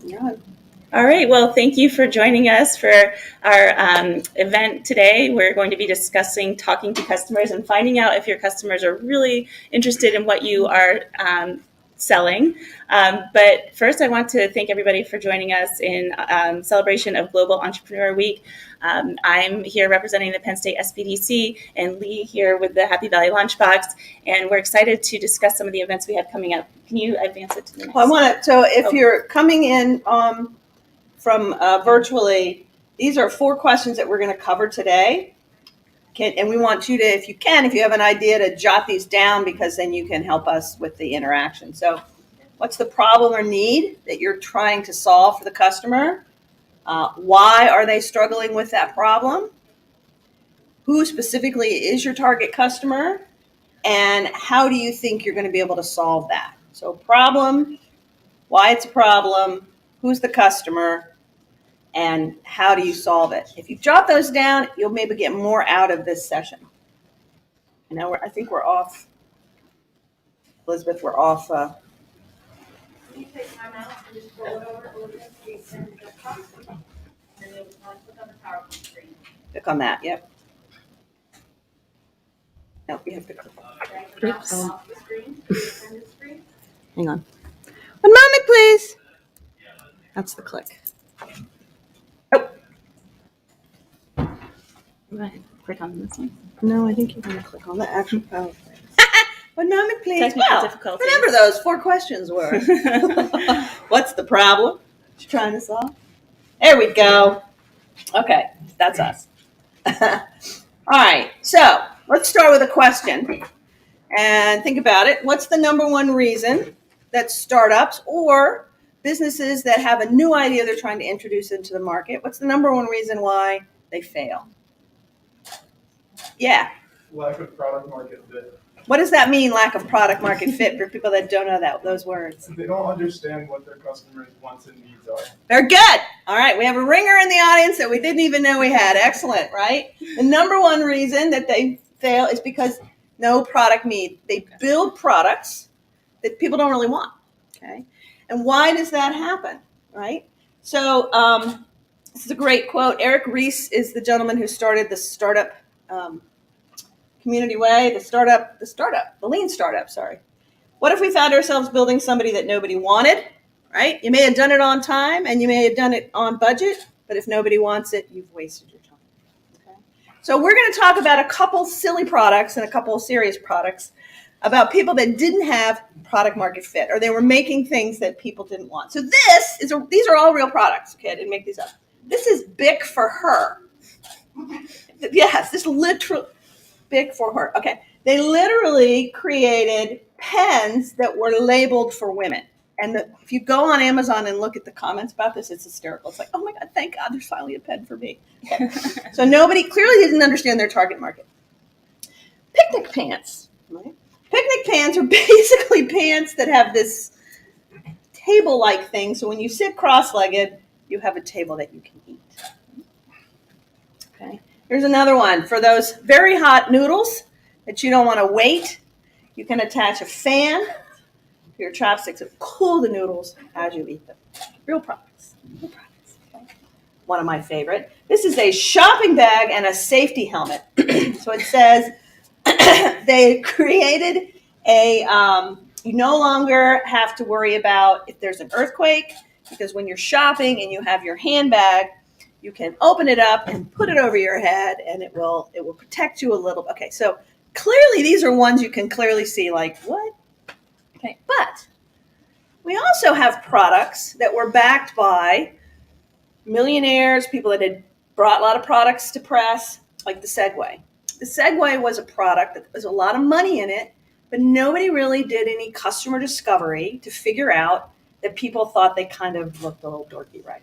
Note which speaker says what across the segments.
Speaker 1: Yeah.
Speaker 2: All right, well, thank you for joining us for our event today. We're going to be discussing talking to customers and finding out if your customers are really interested in what you are selling. But first, I want to thank everybody for joining us in celebration of Global Entrepreneur Week. I'm here representing the Penn State SBDC and Lee here with the Happy Valley LaunchBox, and we're excited to discuss some of the events we have coming up. Can you advance it to the next?
Speaker 1: Well, I want to. So, if you're coming in from virtually, these are 4 questions that we're going to cover today. And we want you to, if you have an idea, to jot these down, because then you can help us with the interaction. So, what's the problem or need that you're trying to solve for the customer? Why are they struggling with that problem? Who specifically is your target customer? And how do you think you're going to be able to solve that? So, problem, why it's a problem, who's the customer, and how do you solve it? If you jot those down, you'll maybe get more out of this session. I think we're off. Elizabeth, we're off.
Speaker 3: Can you take time out and just roll it over a little bit? And then you'll click on the PowerPoint screen.
Speaker 1: Click on that. Yep. No, you have to click.
Speaker 3: Oops. Off the screen, the screen.
Speaker 1: Hang on. 1 moment, please. That's the click. Oh.
Speaker 2: Right. Click on this one.
Speaker 1: No, I think you're going to click on the actual PowerPoint. 1 moment, please.
Speaker 2: Technical difficulties.
Speaker 1: Remember those 4 questions were. What's the problem what you're trying to solve? There we go. Okay, that's us. All right, so let's start with a question and think about it. What's the number one reason that startups or businesses that have a new idea they're trying to introduce into the market, what's the number one reason why they fail? Yeah.
Speaker 4: Lack of product market fit.
Speaker 1: What does that mean, lack of product market fit, for people that don't know those words?
Speaker 4: They don't understand what their customers' wants and needs are.
Speaker 1: Very good. All right, we have a ringer in the audience that we didn't even know we had. Excellent, right? The number one reason that they fail is because no product need. They build products that people don't really want, okay? And why does that happen, right? So this is a great quote. Eric Ries is the gentleman who started the startup community way, the lean startup, sorry. What if we found ourselves building somebody that nobody wanted, right? You may have done it on time and you may have done it on budget, but if nobody wants it, you've wasted your time. Okay? So we're going to talk about a couple silly products and a couple serious products about people that didn't have product market fit, or they were making things that people didn't want. So these are all real products. Okay, I didn't make these up. This is Bic for her. Yes, this literal Bic for her. Okay, they literally created pens that were labeled for women. And if you go on Amazon and look at the comments about this, it's hysterical. It's like, oh my God, thank God there's finally a pen for me. Okay. So nobody clearly didn't understand their target market. Picnic pants. Right? Picnic pants are basically pants that have this table-like thing. So when you sit cross-legged, you have a table that you can eat. Okay. Here's another one. For those very hot noodles that you don't want to wait, you can attach a fan to your chopsticks and cool the noodles as you eat them. Real products. Real products. Okay. One of my favorite. This is a shopping bag and a safety helmet. So it says they created you no longer have to worry about if there's an earthquake, because when you're shopping and you have your handbag, you can open it up and put it over your head, and it will protect you a little. Okay, so clearly these are ones you can clearly see, like, what? Okay, but we also have products that were backed by millionaires, people that had brought a lot of products to press, like the Segway. The Segway was a product that was a lot of money in it, but nobody really did any customer discovery to figure out that people thought they kind of looked a little dorky, right?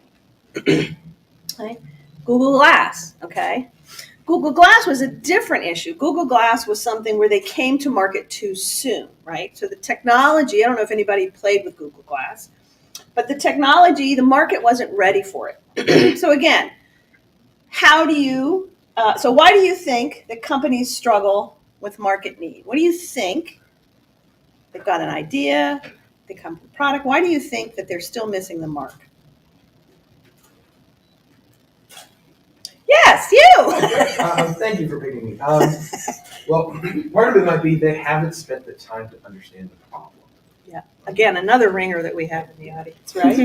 Speaker 1: Okay. Google Glass, okay? Google Glass was a different issue. Google Glass was something where they came to market too soon, right? So the technology, I don't know if anybody played with Google Glass, but the technology, the market wasn't ready for it. So again, why do you think that companies struggle with market need? What do you think? They've got an idea, they come with a product. Why do you think that they're still missing the mark? Yes, you.
Speaker 5: Thank you for picking me. Well, part of it might be they haven't spent the time to understand the problem.
Speaker 1: Again, another ringer that we have in the audience, right?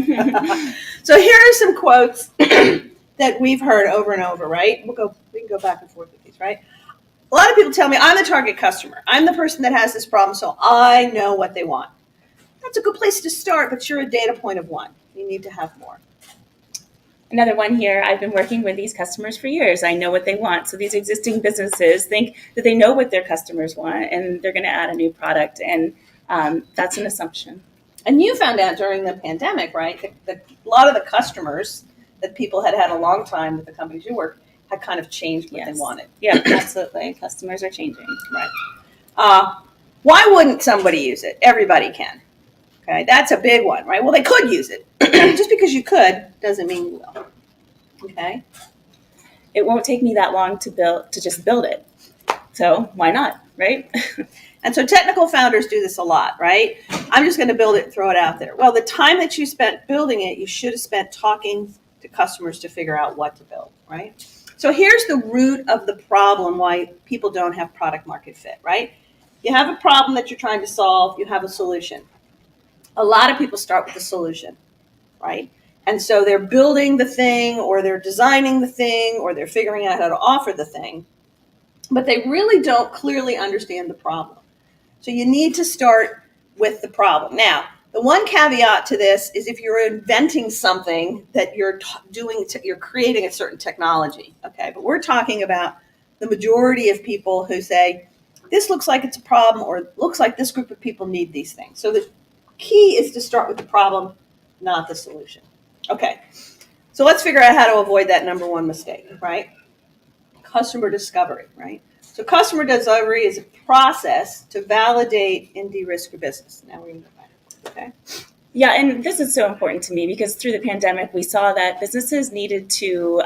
Speaker 1: So here are some quotes that we've heard over and over, right? We can go back and forth with these, right? A lot of people tell me, I'm the target customer. I'm the person that has this problem, so I know what they want. That's a good place to start, but you're a data point of one. You need to have more.
Speaker 2: Another one here, I've been working with these customers for years. I know what they want. So these existing businesses think that they know what their customers want and they're going to add a new product. And that's an assumption.
Speaker 1: And you found out during the pandemic, right, that a lot of the customers that people had a long time with the companies you work had kind of changed what they wanted.
Speaker 2: Yeah, absolutely. Customers are changing.
Speaker 1: Right. Why wouldn't somebody use it? Everybody can. Okay, that's a big one, right? Well, they could use it. Just because you could doesn't mean you will. Okay.
Speaker 2: It won't take me that long to just build it. So why not, right?
Speaker 1: And so technical founders do this a lot, right? I'm just going to build it and throw it out there. Well, the time that you spent building it, you should have spent talking to customers to figure out what to build, right? So here's the root of the problem why people don't have product market fit, right? You have a problem that you're trying to solve, you have a solution. A lot of people start with the solution, right? And so they're building the thing, or they're designing the thing, or they're figuring out how to offer the thing, but they really don't clearly understand the problem. So you need to start with the problem. Now, the one caveat to this is if you're inventing something that you're you're creating a certain technology, okay? But we're talking about the majority of people who say, this looks like it's a problem, or it looks like this group of people need these things. So the key is to start with the problem, not the solution. Okay, so let's figure out how to avoid that number one mistake, right? Customer discovery, right? So customer discovery is a process to validate and de-risk your business. Now we're going to go back, okay?
Speaker 2: Yeah, and this is so important to me because through the pandemic, we saw that businesses needed to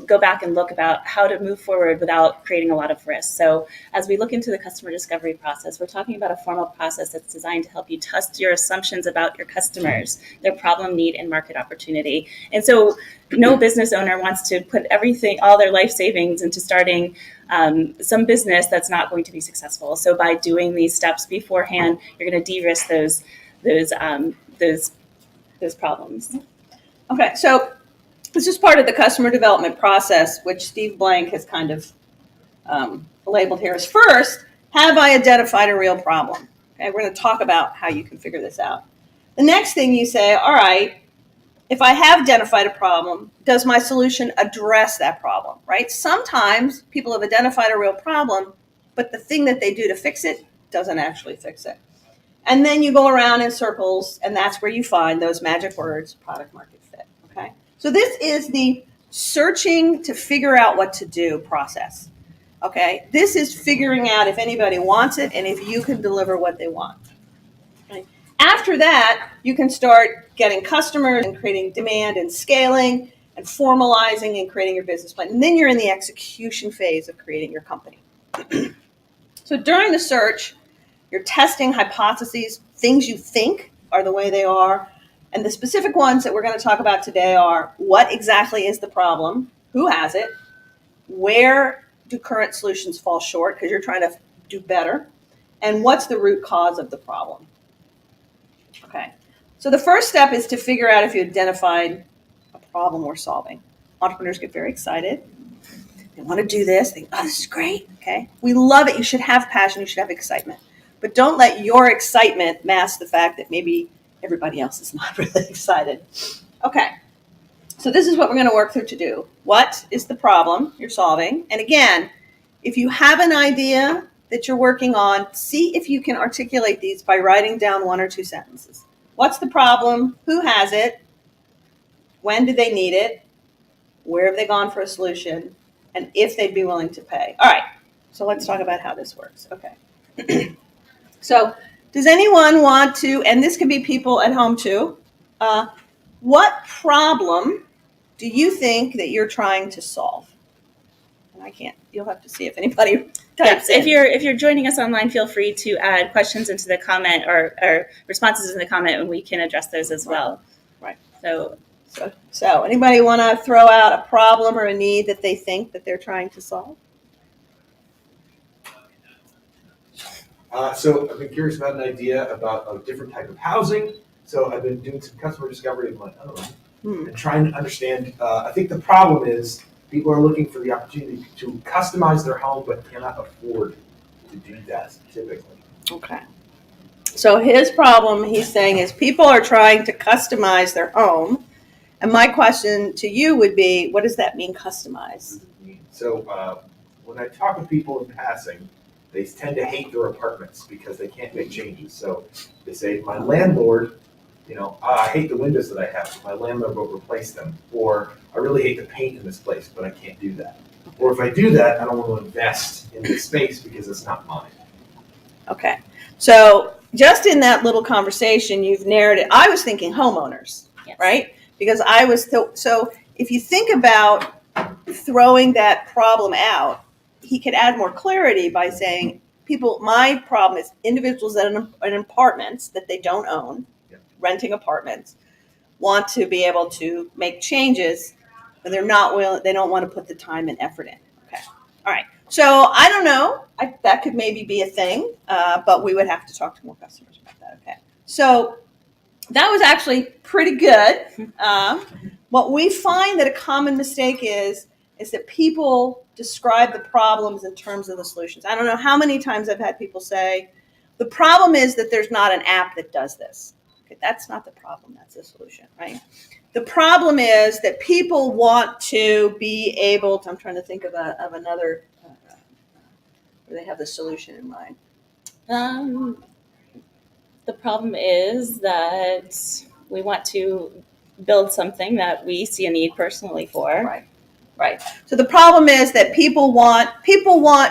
Speaker 2: go back and look about how to move forward without creating a lot of risk. So as we look into the customer discovery process, we're talking about a formal process that's designed to help you test your assumptions about your customers, their problem, need, and market opportunity. And so no business owner wants to put everything, all their life savings into starting some business that's not going to be successful. So by doing these steps beforehand, you're going to de-risk those problems.
Speaker 1: Okay, so this is part of the customer development process, which Steve Blank has kind of labeled here as first, have I identified a real problem? Okay, we're going to talk about how you can figure this out. The next thing you say, all right, if I have identified a problem, does my solution address that problem, right? Sometimes people have identified a real problem, but the thing that they do to fix it doesn't actually fix it. And then you go around in circles, and that's where you find those magic words, product market fit, okay? So this is the searching to figure out what to do process, okay? This is figuring out if anybody wants it and if you can deliver what they want. Okay? After that, you can start getting customers and creating demand and scaling and formalizing and creating your business plan. And then you're in the execution phase of creating your company. So during the search, you're testing hypotheses, things you think are the way they are. And the specific ones that we're going to talk about today are what exactly is the problem? Who has it? Where do current solutions fall short because you're trying to do better? And what's the root cause of the problem? Okay. So the first step is to figure out if you identified a problem we're solving. Entrepreneurs get very excited. They want to do this. They think, oh, this is great. Okay. We love it. You should have passion. You should have excitement. But don't let your excitement mask the fact that maybe everybody else is not really excited. Okay, so this is what we're going to work through to do. What is the problem you're solving? And again, if you have an idea that you're working on, see if you can articulate these by writing down 1 or 2 sentences. What's the problem? Who has it? When do they need it? Where have they gone for a solution? And if they'd be willing to pay. All right, so let's talk about how this works. Okay. So does anyone want to, and this could be people at home too, what problem do you think that you're trying to solve? And I can't, you'll have to see if anybody types in.
Speaker 2: If you're joining us online, feel free to add questions into the comment or responses in the comment and we can address those as well.
Speaker 1: Right.
Speaker 2: So
Speaker 1: So anybody want to throw out a problem or a need that they think that they're trying to solve?
Speaker 5: So I've been curious about an idea about a different type of housing. So I've been doing some customer discovery of my own and trying to understand. I think the problem is people are looking for the opportunity to customize their home, but cannot afford to do that typically.
Speaker 1: Okay. So his problem, he's saying, is people are trying to customize their home. And my question to you would be, what does that mean, customize?
Speaker 5: So when I talk with people in passing, they tend to hate their apartments because they can't make changes. So they say, my landlord, I hate the windows that I have, but my landlord will replace them. Or I really hate the paint in this place, but I can't do that. Or if I do that, I don't want to invest in this space because it's not mine.
Speaker 1: Okay. So just in that little conversation, you've narrowed it. I was thinking homeowners,
Speaker 2: Yes.
Speaker 1: right? Because I was, so if you think about throwing that problem out, he could add more clarity by saying, my problem is individuals that are in apartments that they don't own, renting apartments, want to be able to make changes, but they don't want to put the time and effort in. Okay. All right. So I don't know. That could maybe be a thing, but we would have to talk to more customers about that. Okay. So that was actually pretty good. What we find that a common mistake is that people describe the problems in terms of the solutions. I don't know how many times I've had people say, the problem is that there's not an app that does this. Okay, that's not the problem. That's the solution, right? The problem is that people want to be able to, I'm trying to think of another, where they have the solution in mind.
Speaker 2: The problem is that we want to build something that we see a need personally for.
Speaker 1: Right. So the problem is that people want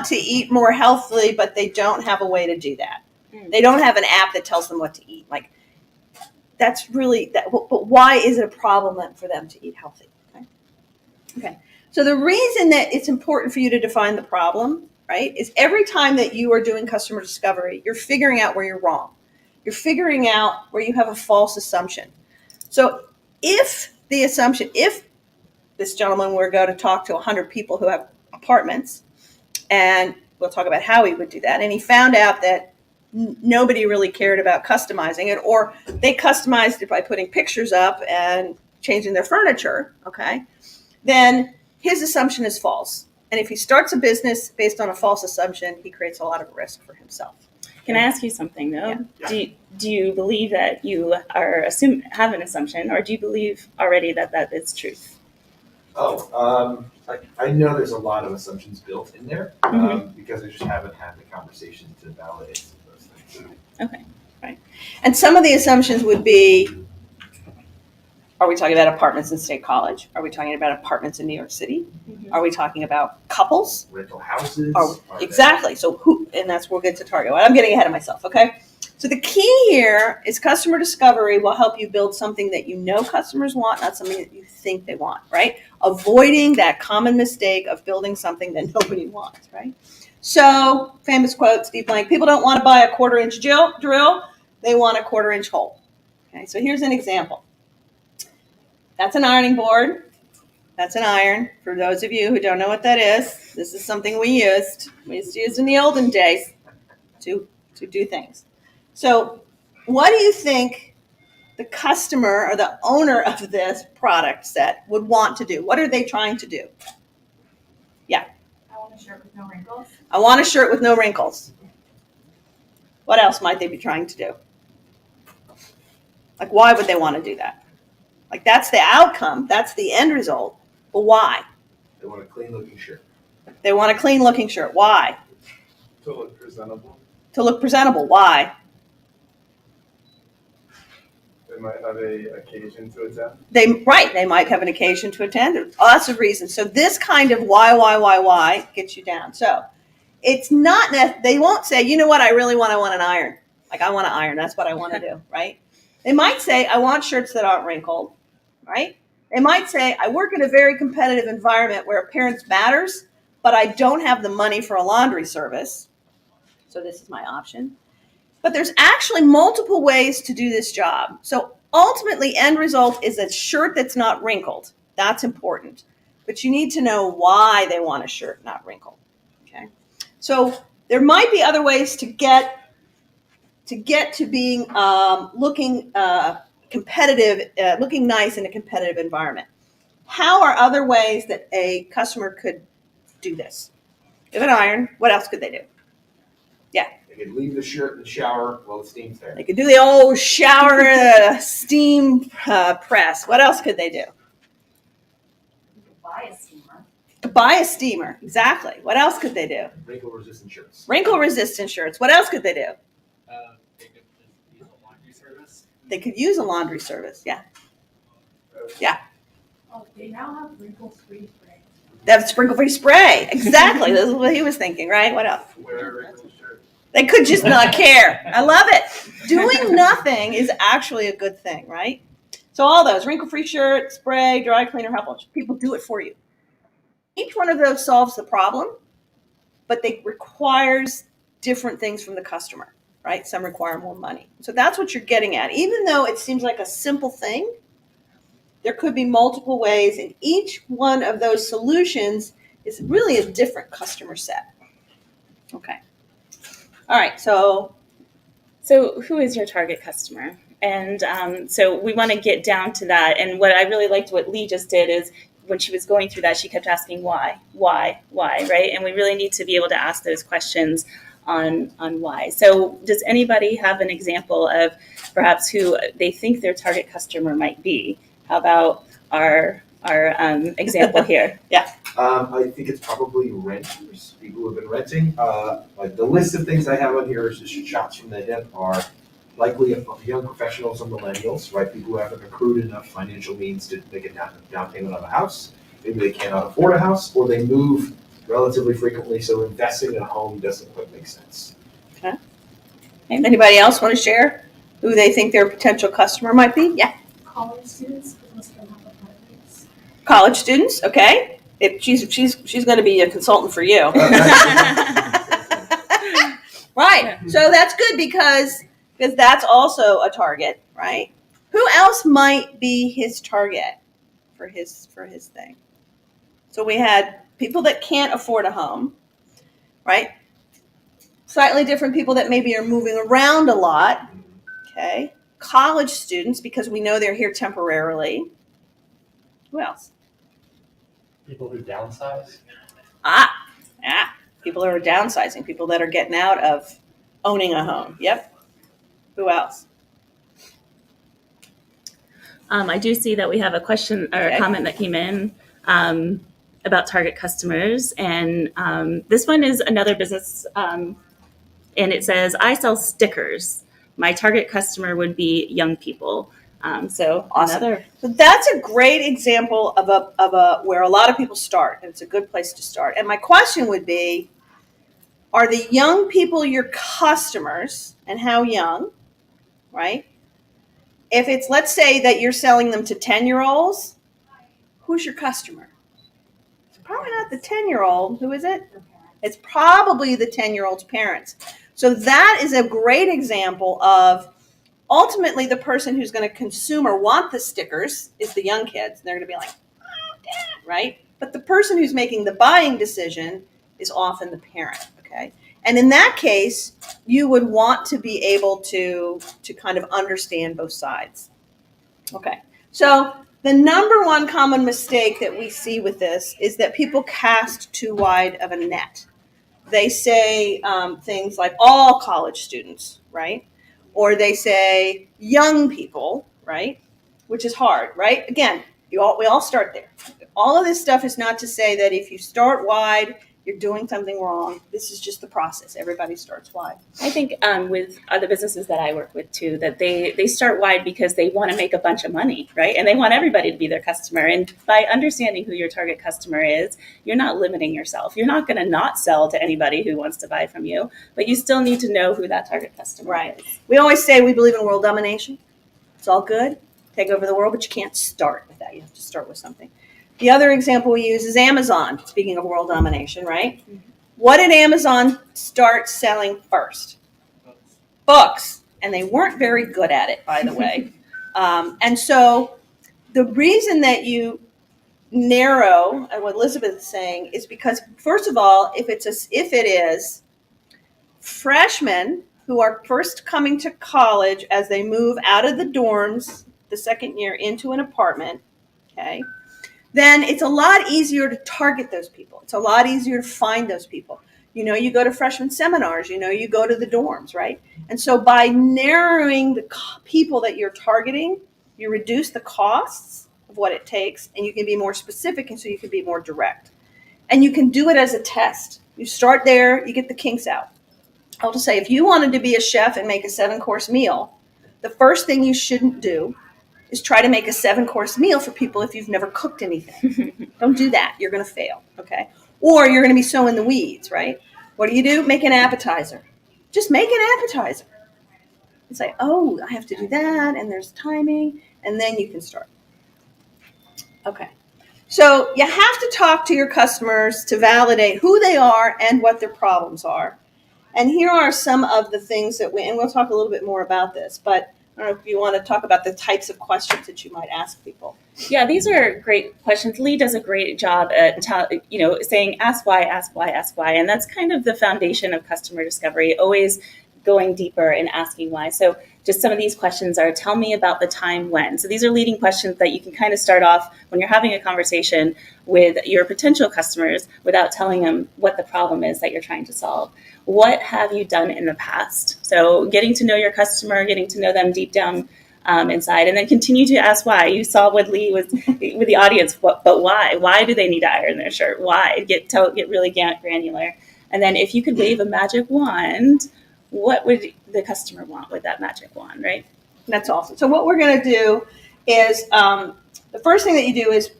Speaker 1: to eat more healthily, but they don't have a way to do that. They don't have an app that tells them what to eat. Like, that's really that. But why is it a problem for them to eat healthy? Okay. So the reason that it's important for you to define the problem, right, is every time that you are doing customer discovery, you're figuring out where you're wrong. You're figuring out where you have a false assumption. So if this gentleman were to go to talk to 100 people who have apartments, and we'll talk about how he would do that, and he found out that nobody really cared about customizing it, or they customized it by putting pictures up and changing their furniture, okay, then his assumption is false. And if he starts a business based on a false assumption, he creates a lot of risk for himself.
Speaker 2: Can I ask you something though?
Speaker 1: Yeah.
Speaker 2: Do you believe that you have an assumption, or do you believe already that is truth?
Speaker 5: I know there's a lot of assumptions built in there because I just haven't had the conversation to validate those things.
Speaker 2: Okay.
Speaker 1: Right. And some of the assumptions would be, are we talking about apartments in State College? Are we talking about apartments in New York City?
Speaker 2: Mm-hmm.
Speaker 1: Are we talking about couples?
Speaker 5: Rental houses.
Speaker 1: Exactly. So and that's where we'll get to target. Well, I'm getting ahead of myself, okay? So the key here is customer discovery will help you build something that you know customers want, not something that you think they want, right? Avoiding that common mistake of building something that nobody wants, right? So, famous quote, Steve Blank, people don't want to buy a 1/4-inch drill, they want a 1/4-inch hole. Okay, so here's an example. That's an ironing board. That's an iron. For those of you who don't know what that is, this is something we used. We used to use in the olden days to do things. So what do you think the customer or the owner of this product set would want to do? What are they trying to do?
Speaker 3: I want a shirt with no wrinkles.
Speaker 1: I want a shirt with no wrinkles. What else might they be trying to do? Like, why would they want to do that? Like, that's the outcome. That's the end result. But why?
Speaker 5: They want a clean looking shirt.
Speaker 1: They want a clean looking shirt. Why?
Speaker 4: To look presentable.
Speaker 1: To look presentable. Why?
Speaker 4: They might have a occasion to attend.
Speaker 1: They might have an occasion to attend. Lots of reasons. So this kind of why gets you down. So it's not that they won't say, you know what, I want an iron. Like, I want to iron. That's what I want to do, right? They might say, I want shirts that aren't wrinkled, right? They might say, I work in a very competitive environment where appearance matters, but I don't have the money for a laundry service. So this is my option. But there's actually multiple ways to do this job. So ultimately, end result is a shirt that's not wrinkled. That's important. But you need to know why they want a shirt not wrinkled. Okay. So there might be other ways to get to being looking competitive, looking nice in a competitive environment. How are other ways that a customer could do this? If an iron, what else could they do?
Speaker 5: They could leave the shirt in the shower while the steam's there.
Speaker 1: They could do the old shower steam press. What else could they do?
Speaker 3: You could buy a steamer.
Speaker 1: Buy a steamer. Exactly. What else could they do?
Speaker 5: Wrinkle-resistant shirts.
Speaker 1: Wrinkle-resistant shirts. What else could they do?
Speaker 6: They could just use a laundry service.
Speaker 1: They could use a laundry service. Yeah.
Speaker 3: Oh, they now have wrinkle-free spray.
Speaker 1: They have sprinkle-free spray. Exactly. This is what he was thinking, right? What else?
Speaker 4: Wear a wrinkled shirt.
Speaker 1: They could just not care. I love it. Doing nothing is actually a good thing, right? So all those, wrinkle-free shirt, spray, dry cleaner, help, people do it for you. Each one of those solves the problem, but they requires different things from the customer, right? Some require more money. So that's what you're getting at. Even though it seems like a simple thing, there could be multiple ways, and each one of those solutions is really a different customer set. Okay. All right, so
Speaker 2: who is your target customer? And so we want to get down to that. And what I really liked what Lee just did is when she was going through that, she kept asking why, right? And we really need to be able to ask those questions on why. So does anybody have an example of perhaps who they think their target customer might be? How about our example here? Yeah.
Speaker 5: I think it's probably renters, people who have been renting. Like the list of things I have on here is just shots from the hip are likely young professionals and millennials, right? People who haven't accrued enough financial means to make a down payment on a house. Maybe they cannot afford a house, or they move relatively frequently, so investing in a home doesn't quite make sense.
Speaker 1: Okay. Anybody else want to share who they think their potential customer might be? Yeah.
Speaker 3: College students, because most of them have apartments.
Speaker 1: College students, okay. If she's going to be a consultant for you. Right. So that's good because that's also a target, right? Who else might be his target for his thing? So we had people that can't afford a home, right? Slightly different people that maybe are moving around a lot, okay? College students, because we know they're here temporarily. Who else?
Speaker 6: People who downsize.
Speaker 1: Yeah. People who are downsizing, people that are getting out of owning a home. Yep. Who else?
Speaker 2: I do see that we have a question or a comment that came in about target customers. And this one is another business. And it says, I sell stickers. My target customer would be young people. So
Speaker 1: Awesome. So that's a great example of a where a lot of people start, and it's a good place to start. And my question would be, are the young people your customers, and how young, right? If it's, let's say that you're selling them to 10-year-olds, who's your customer? It's probably not the 10-year-old. Who is it? It's probably the 10-year-old's parents. So that is a great example of ultimately the person who's going to consume or want the stickers is the young kids. They're going to be like, oh, Dad, right? But the person who's making the buying decision is often the parent, okay? And in that case, you would want to be able to kind of understand both sides. Okay, so the number one common mistake that we see with this is that people cast too wide of a net. They say things like all college students, right? Or they say young people, right? Which is hard, right? Again, we all start there. All of this stuff is not to say that if you start wide, you're doing something wrong. This is just the process. Everybody starts wide.
Speaker 2: I think with other businesses that I work with too, that they start wide because they want to make a bunch of money, right? And they want everybody to be their customer. And by understanding who your target customer is, you're not limiting yourself. You're not going to not sell to anybody who wants to buy from you, but you still need to know who that target customer is.
Speaker 1: We always say we believe in world domination. It's all good. Take over the world, but you can't start with that. You have to start with something. The other example we use is Amazon. Speaking of world domination, right? Mm-hmm. What did Amazon start selling first? Books. And they weren't very good at it, by the way. And so the reason that you narrow, and what Elizabeth is saying, is because, first of all, if it is freshmen who are first coming to college as they move out of the dorms the second year into an apartment, okay, then it's a lot easier to target those people. It's a lot easier to find those people. You go to freshman seminars, you go to the dorms, right? And so by narrowing the people that you're targeting, you reduce the costs of what it takes, and you can be more specific, and so you can be more direct. And you can do it as a test. You start there, you get the kinks out. I'll just say, if you wanted to be a chef and make a 7-course meal, the first thing you shouldn't do is try to make a 7-course meal for people if you've never cooked anything. Don't do that. You're going to fail, okay? Or you're going to be so in the weeds, right? What do? Make an appetizer. Just make an appetizer. It's like, oh, I have to do that, and there's timing, and then you can start. Okay. So you have to talk to your customers to validate who they are and what their problems are. And here are some of the things and we'll talk a little bit more about this, but I don't know if you want to talk about the types of questions that you might ask people.
Speaker 2: Yeah, these are great questions. Lee does a great job at saying ask why, and that's kind of the foundation of customer discovery, always going deeper and asking why. So just some of these questions are, tell me about the time when. So these are leading questions that you can kind of start off when you're having a conversation with your potential customers without telling them what the problem is that you're trying to solve. What have you done in the past? So getting to know your customer, getting to know them deep down inside, and then continue to ask why. You saw what Lee was with the audience, but why? Why do they need to iron their shirt? Why? Get really granular. And then if you could wave a magic wand, what would the customer want with that magic wand, right?
Speaker 1: That's awesome. So what we're going to do is the first thing that you do is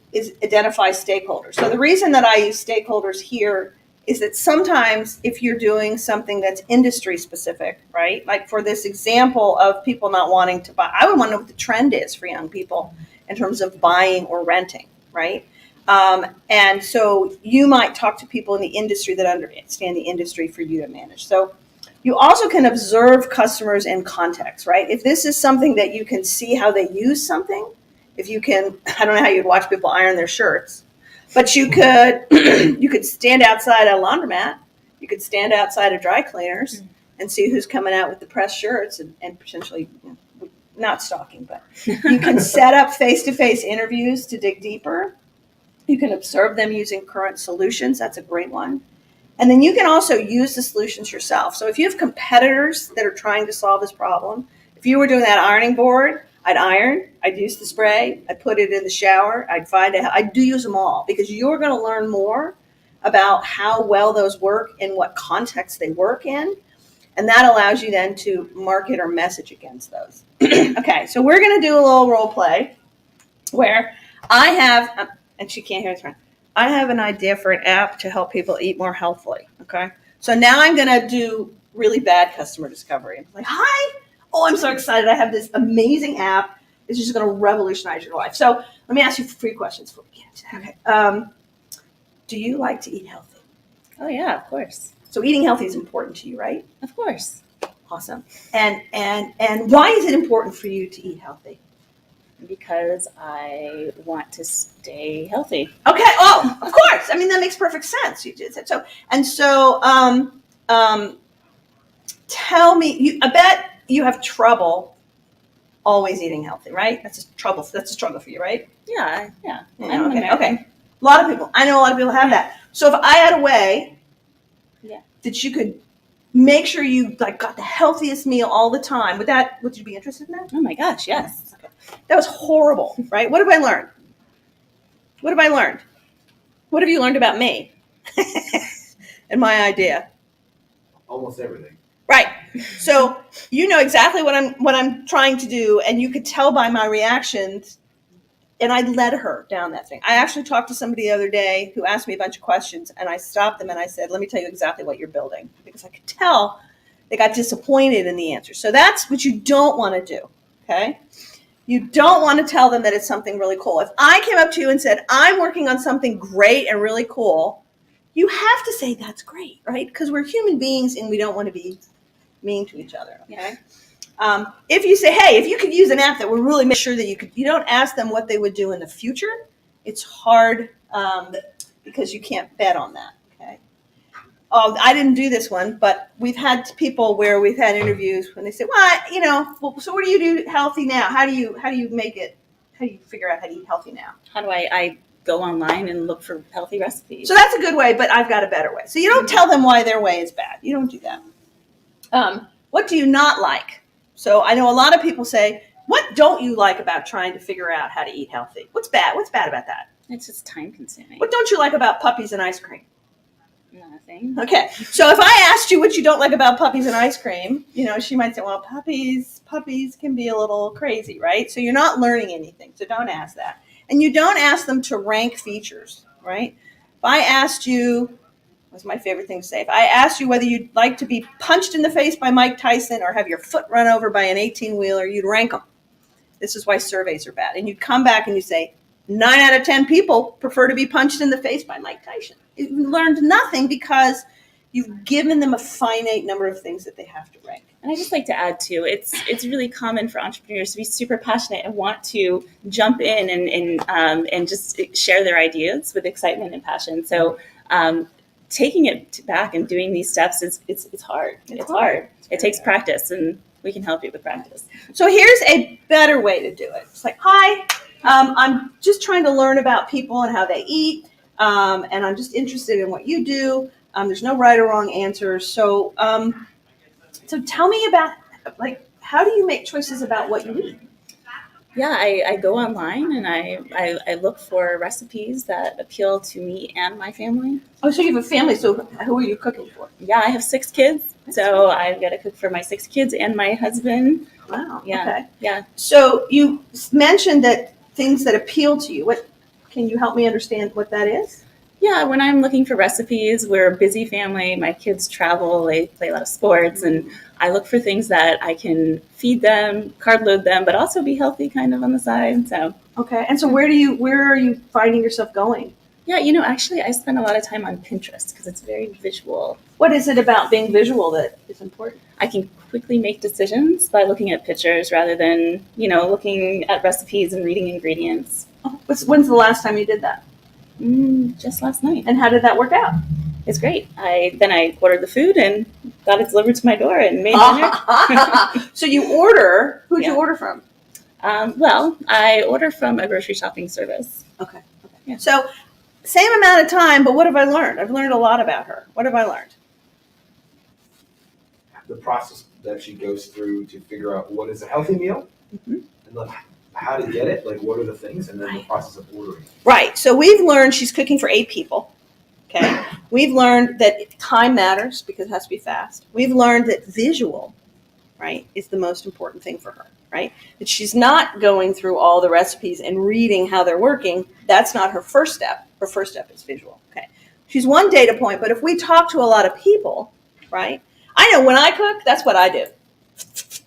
Speaker 1: identify stakeholders. So the reason that I use stakeholders here is that sometimes if you're doing something that's industry specific, right? Like for this example of people not wanting to buy, I would want to know what the trend is for young people in terms of buying or renting, right? And so you might talk to people in the industry that understand the industry for you to manage. So you also can observe customers in context, right? If this is something that you can see how they use something, if you can, I don't know how you'd watch people iron their shirts, but you could you could stand outside a laundromat, you could stand outside of dry cleaners and see who's coming out with the pressed shirts and potentially, not stalking, but you can set up face-to-face interviews to dig deeper. You can observe them using current solutions. That's a great one. And then you can also use the solutions yourself. So if you have competitors that are trying to solve this problem, if you were doing that ironing board, I'd iron, I'd use the spray, I'd put it in the shower, I do use them all, because you're going to learn more about how well those work and what context they work in. And that allows you then to market or message against those. Okay, so we're going to do a little role play where I have, and she can't hear this, I have an idea for an app to help people eat more healthily, okay? So now I'm going to do really bad customer discovery. I'm like, hi, oh, I'm so excited. I have this amazing app. It's just going to revolutionize your life. So let me ask you 3 questions before we get into that. Okay. Do you like to eat healthy?
Speaker 2: Oh, yeah, of course.
Speaker 1: So eating healthy is important to you, right?
Speaker 2: Of course.
Speaker 1: Awesome. And why is it important for you to eat healthy?
Speaker 2: Because I want to stay healthy.
Speaker 1: Okay. Oh, of course. I mean, that makes perfect sense. You did that. So tell me. I bet you have trouble always eating healthy, right? That's a trouble. That's a struggle for you, right?
Speaker 2: Yeah.
Speaker 1: Okay. A lot of people. I know a lot of people have that. So if I had a way, that you could make sure you got the healthiest meal all the time, would you be interested in that?
Speaker 2: Oh my gosh, yes.
Speaker 1: Okay. That was horrible, right? What have I learned? What have you learned about me and my idea?
Speaker 5: Almost everything.
Speaker 1: Right. So you know exactly what I'm trying to do, and you could tell by my reactions. And I led her down that thing. I actually talked to somebody the other day who asked me a bunch of questions, and I stopped them and I said, let me tell you exactly what you're building, because I could tell they got disappointed in the answer. So that's what you don't want to do, okay? You don't want to tell them that it's something really cool. If I came up to you and said, I'm working on something great and really cool, you have to say that's great, right? Because we're human beings and we don't want to be mean to each other, okay? If you say, hey, if you could use an app that would really make sure that you don't ask them what they would do in the future. It's hard because you can't bet on that. Okay. I didn't do this one, but we've had people where we've had interviews when they say, well, so what do you do healthy now? How do you make it? How do you figure out how to eat healthy now?
Speaker 2: How do I go online and look for healthy recipes?
Speaker 1: So that's a good way, but I've got a better way. So you don't tell them why their way is bad. You don't do that. What do you not like? So I know a lot of people say, what don't you like about trying to figure out how to eat healthy? What's bad? What's bad about that?
Speaker 2: It's just time consuming.
Speaker 1: What don't you like about puppies and ice cream?
Speaker 2: Nothing.
Speaker 1: Okay. So if I asked you what you don't like about puppies and ice cream, she might say, well, puppies can be a little crazy, right? So you're not learning anything. So don't ask that. And you don't ask them to rank features, right? If I asked you, what's my favorite thing to say? If I asked you whether you'd like to be punched in the face by Mike Tyson or have your foot run over by an 18-wheeler, you'd rank them. This is why surveys are bad. And you'd come back and you say, 9 out of 10 people prefer to be punched in the face by Mike Tyson. You learned nothing because you've given them a finite number of things that they have to rank.
Speaker 2: And I just like to add too, it's really common for entrepreneurs to be super passionate and want to jump in and just share their ideas with excitement and passion. So taking it back and doing these steps it's hard. It's hard. It takes practice, and we can help you with practice.
Speaker 1: So here's a better way to do it. It's like, hi, I'm just trying to learn about people and how they eat, and I'm just interested in what you do. There's no right or wrong answers. So tell me about, how do you make choices about what you eat?
Speaker 2: Yeah, I go online and I look for recipes that appeal to me and my family.
Speaker 1: Oh, so you have a family. So who are you cooking for?
Speaker 2: Yeah, I have 6 kids. So I've got to cook for my 6 kids and my husband.
Speaker 1: Wow.
Speaker 2: Yeah.
Speaker 1: Okay.
Speaker 2: Yeah.
Speaker 1: So you mentioned that things that appeal to you. What can you help me understand what that is?
Speaker 2: Yeah, when I'm looking for recipes, we're a busy family. My kids travel, they play a lot of sports, and I look for things that I can feed them, carb load them, but also be healthy kind of on the side. So
Speaker 1: okay. And so where are you finding yourself going?
Speaker 2: Yeah, actually I spend a lot of time on Pinterest because it's very visual.
Speaker 1: What is it about being visual that is important?
Speaker 2: I can quickly make decisions by looking at pictures rather than, looking at recipes and reading ingredients.
Speaker 1: Oh, when's the last time you did that?
Speaker 2: Just last night.
Speaker 1: And how did that work out?
Speaker 2: It's great. I ordered the food and got it delivered to my door and made dinner.
Speaker 1: So you order. Who'd you order from?
Speaker 2: Well, I order from a grocery shopping service.
Speaker 1: Okay.
Speaker 2: Yeah.
Speaker 1: So same amount of time, but what have I learned? I've learned a lot about her. What have I learned?
Speaker 5: The process that she goes through to figure out what is a healthy meal, and then how to get it, what are the things, and then the process of ordering.
Speaker 1: Right. So we've learned she's cooking for 8 people. Okay. We've learned that time matters because it has to be fast. We've learned that visual, right, is the most important thing for her, right? That she's not going through all the recipes and reading how they're working. That's not her first step. Her first step is visual. Okay. She's one data point, but if we talk to a lot of people, right, I know when I cook, that's what I do.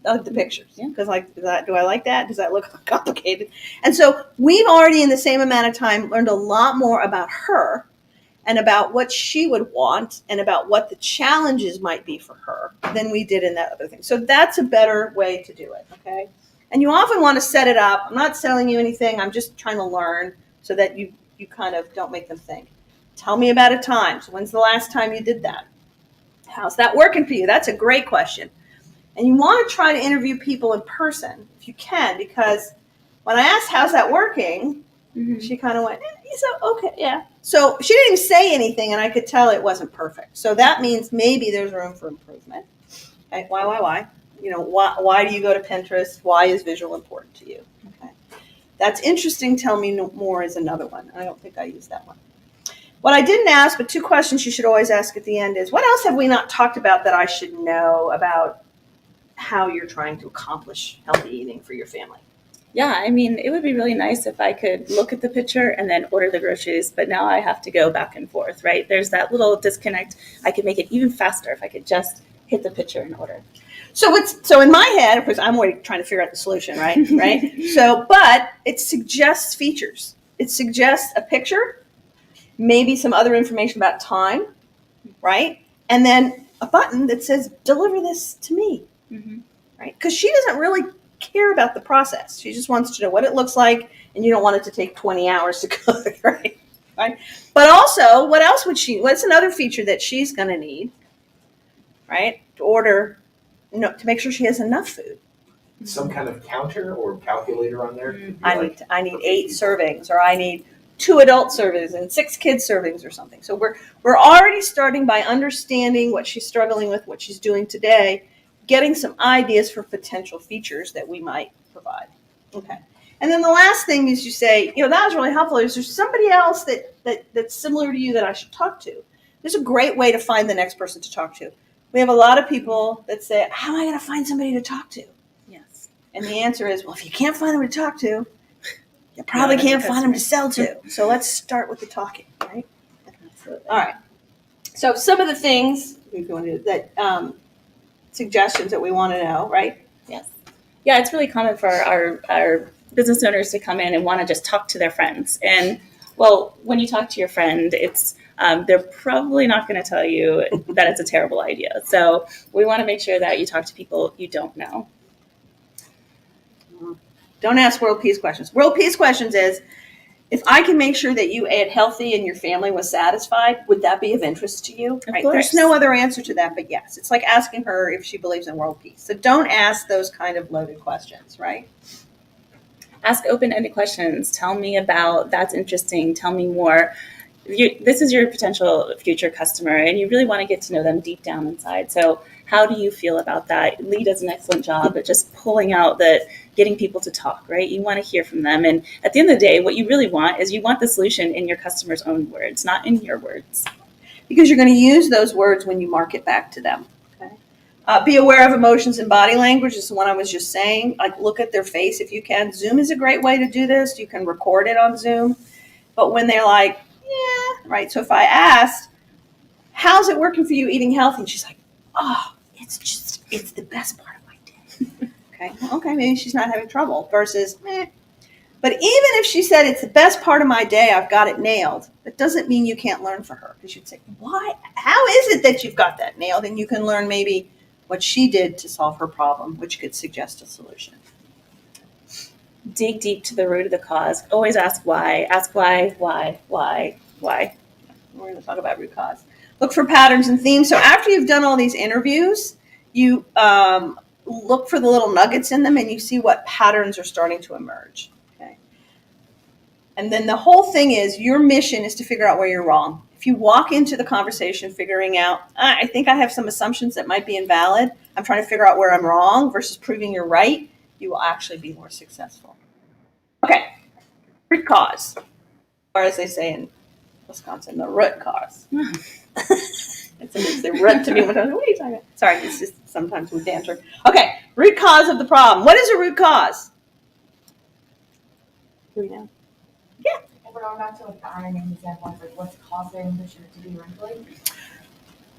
Speaker 1: I like the pictures. Yeah. Because do I like that? Does that look complicated? And so we've already in the same amount of time learned a lot more about her and about what she would want and about what the challenges might be for her than we did in that other thing. So that's a better way to do it, okay? And you often want to set it up. I'm not selling you anything. I'm just trying to learn so that you kind of don't make them think. Tell me about a time. So when's the last time you did that? How's that working for you? That's a great question. And you want to try to interview people in person if you can, because when I asked, how's that working? She kind of went, so, okay, yeah. So she didn't even say anything, and I could tell it wasn't perfect. So that means maybe there's room for improvement. Okay, why? Why do you go to Pinterest? Why is visual important to you? Okay, that's interesting. Tell me more is another one. I don't think I used that one. What I didn't ask, but 2 questions you should always ask at the end is, what else have we not talked about that I should know about how you're trying to accomplish healthy eating for your family?
Speaker 2: Yeah, it would be really nice if I could look at the picture and then order the groceries, but now I have to go back and forth, right? There's that little disconnect. I could make it even faster if I could just hit the picture and order.
Speaker 1: So in my head, of course, I'm already trying to figure out the solution, right? But it suggests features. It suggests a picture, maybe some other information about time, right? And then a button that says, deliver this to me. right? Because she doesn't really care about the process. She just wants to know what it looks like, and you don't want it to take 20 hours to cook, right? Right. But also, what else would what's another feature that she's going to need, right? To order, to make sure she has enough food.
Speaker 5: Some kind of counter or calculator on there? Could be
Speaker 1: I
Speaker 5: like,
Speaker 1: need
Speaker 5: okay,
Speaker 1: 8
Speaker 5: people-
Speaker 1: servings, or I need 2 adult servings and 6 kid servings or something. So we're already starting by understanding what she's struggling with, what she's doing today, getting some ideas for potential features that we might provide. Okay. And then the last thing is you say, that was really helpful. Is there somebody else that's similar to you that I should talk to? There's a great way to find the next person to talk to. We have a lot of people that say, how am I going to find somebody to talk to?
Speaker 2: Yes.
Speaker 1: And the answer is, well, if you can't find them to talk to, you probably can't find them to sell to. So let's start with the talking, right?
Speaker 2: Absolutely.
Speaker 1: All right. So some of the things if you want to do that, suggestions that we want to know, right?
Speaker 2: Yes. Yeah, it's really common for our business owners to come in and want to just talk to their friends. And well, when you talk to your friend, it's they're probably not going to tell you that it's a terrible idea. So we want to make sure that you talk to people you don't know.
Speaker 1: Don't ask world peace questions. World peace questions is, if I can make sure that you ate healthy and your family was satisfied, would that be of interest to you?
Speaker 2: Of
Speaker 1: Right?
Speaker 2: course.
Speaker 1: There's no other answer to that, but yes. It's like asking her if she believes in world peace. So don't ask those kind of loaded questions, right?
Speaker 2: Ask open-ended questions. Tell me about that's interesting. Tell me more. This is your potential future customer, and you really want to get to know them deep down inside. So how do you feel about that? Lee does an excellent job at just pulling out getting people to talk, right? You want to hear from them. And at the end of the day, what you really want is you want the solution in your customer's own words, not in your words.
Speaker 1: Because you're going to use those words when you market back to them. Okay. Be aware of emotions and body language is the one I was just saying. Like, look at their face if you can. Zoom is a great way to do this. You can record it on Zoom. But when they're like, yeah, right. So if I asked, how's it working for you eating healthy? And she's like, oh, it's the best part of my day. Okay, maybe she's not having trouble versus, meh. But even if she said it's the best part of my day, I've got it nailed, that doesn't mean you can't learn from her. Because you'd say, why? How is it that you've got that nailed? And you can learn maybe what she did to solve her problem, which could suggest a solution.
Speaker 2: Dig deep to the root of the cause. Always ask why. Ask why.
Speaker 1: We're going to talk about root cause. Look for patterns and themes. So after you've done all these interviews, you look for the little nuggets in them and you see what patterns are starting to emerge. Okay. And then the whole thing is, your mission is to figure out where you're wrong. If you walk into the conversation figuring out, I think I have some assumptions that might be invalid, I'm trying to figure out where I'm wrong versus proving you're right, you will actually be more successful. Okay, root cause. Or as they say in Wisconsin, the root cause. It's the root to me. What are you talking about? Sorry, it's just sometimes we banter. Okay, root cause of the problem. What is a root cause? Do we know?
Speaker 3: If we're going back to like the ironing example, like what's causing the shirt to be wrinkly?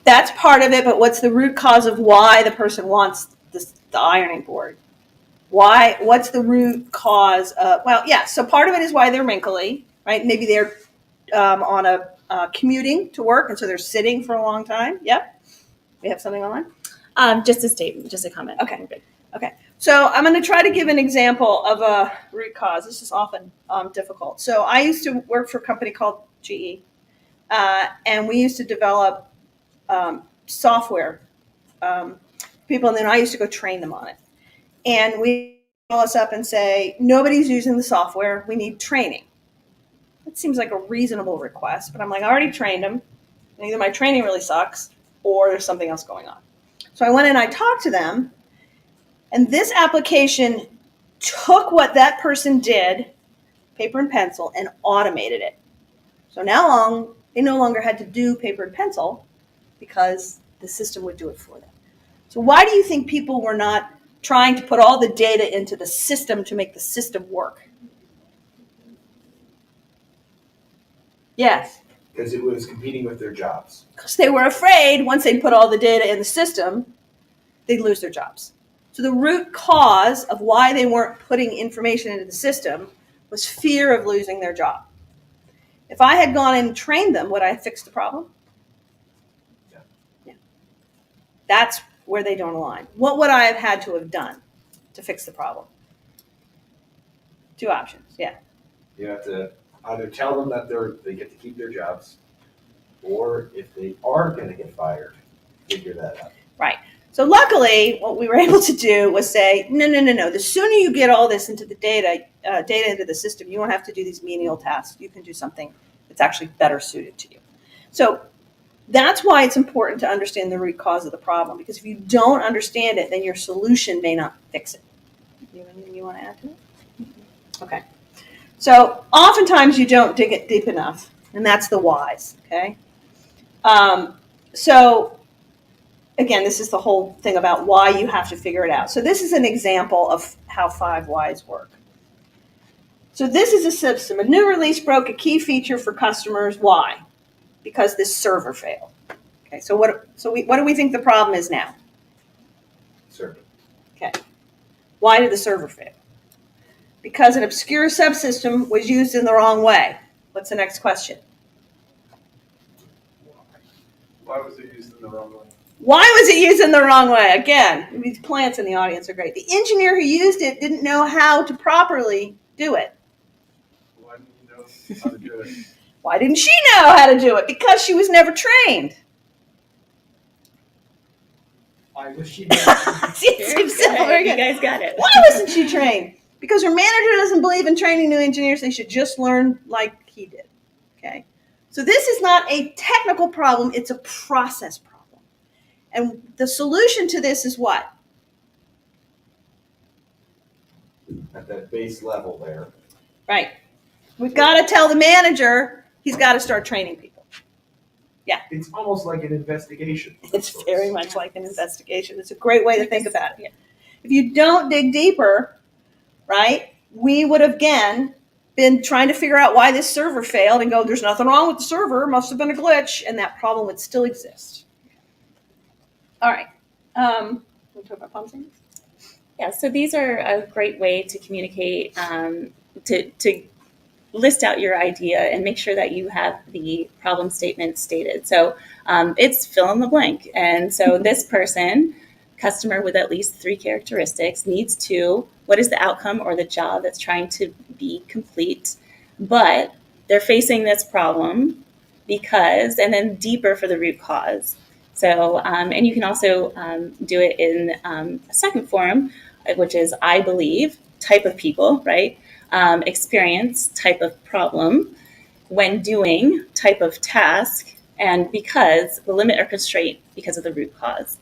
Speaker 1: That's part of it, but what's the root cause of why the person wants the ironing board? Why? What's the root cause of? Well, yeah. So part of it is why they're wrinkly, right? Maybe they're on a commuting to work, and so they're sitting for a long time. Yep. We have something online.
Speaker 2: Just a statement, just a comment.
Speaker 1: Okay.
Speaker 2: We're good.
Speaker 1: Okay. So I'm going to try to give an example of a root cause. This is often difficult. So I used to work for a company called GE, and we used to develop software. People, and then I used to go train them on it. And we call us up and say, nobody's using the software. We need training. That seems like a reasonable request, but I'm like, I already trained them. And either my training really sucks or there's something else going on. So I went and I talked to them, and this application took what that person did, paper and pencil, and automated it. So now they no longer had to do paper and pencil because the system would do it for them. So why do you think people were not trying to put all the data into the system to make the system work? Yes.
Speaker 5: Because it was competing with their jobs.
Speaker 1: Because they were afraid once they put all the data in the system, they'd lose their jobs. So the root cause of why they weren't putting information into the system was fear of losing their job. If I had gone and trained them, would I have fixed the problem?
Speaker 5: Yeah.
Speaker 1: Yeah. That's where they don't align. What would I have had to have done to fix the problem? Two options, yeah.
Speaker 5: You have to either tell them that they get to keep their jobs, or if they are gonna get fired, figure that out.
Speaker 1: So luckily, what we were able to do was say, no. The sooner you get all this into the data into the system, you don't have to do these menial tasks. You can do something that's actually better suited to you. So that's why it's important to understand the root cause of the problem, because if you don't understand it, then your solution may not fix it. You have anything you want to add to it? Okay. So oftentimes you don't dig it deep enough, and that's the whys, okay? So again, this is the whole thing about why you have to figure it out. So this is an example of how 5 whys work. So this is a system. A new release broke a key feature for customers. Why? Because this server failed. Okay, so what do we think the problem is now?
Speaker 5: Sir,
Speaker 1: Okay. Why did the server fail? Because an obscure subsystem was used in the wrong way. What's the next question?
Speaker 4: Why was it used in the wrong way?
Speaker 1: Why was it used in the wrong way? Again, these plants in the audience are great. The engineer who used it didn't know how to properly do it.
Speaker 4: Why didn't you know how to do it?
Speaker 1: Why didn't she know how to do it? Because she was never trained.
Speaker 5: I wish she
Speaker 2: Very
Speaker 1: Simple,
Speaker 2: good.
Speaker 1: very
Speaker 2: You
Speaker 1: good.
Speaker 2: guys got it.
Speaker 1: Why wasn't she trained? Because her manager doesn't believe in training new engineers. They should just learn like he did. Okay? So this is not a technical problem. It's a process problem. And the solution to this is what?
Speaker 5: At that base level there.
Speaker 1: Right. We've got to tell the manager he's got to start training people.
Speaker 5: It's almost like an investigation.
Speaker 1: It's very much like an investigation. It's a great way to think about it. If you don't dig deeper, right, we would have, again, been trying to figure out why this server failed and go, there's nothing wrong with the server, must have been a glitch, and that problem would still exist. All right. Want to talk about problem statements?
Speaker 2: Yeah, so these are a great way to communicate, to list out your idea and make sure that you have the problem statement stated. So it's fill in the blank. And so this person, customer with at least 3 characteristics, needs to, what is the outcome or the job that's trying to be complete? But they're facing this problem because, and then deeper for the root cause. So, and you can also do it in a second form, which is I believe, type of people, right? Experience, type of problem, when doing, type of task, and because, the limit or constraint because of the root cause.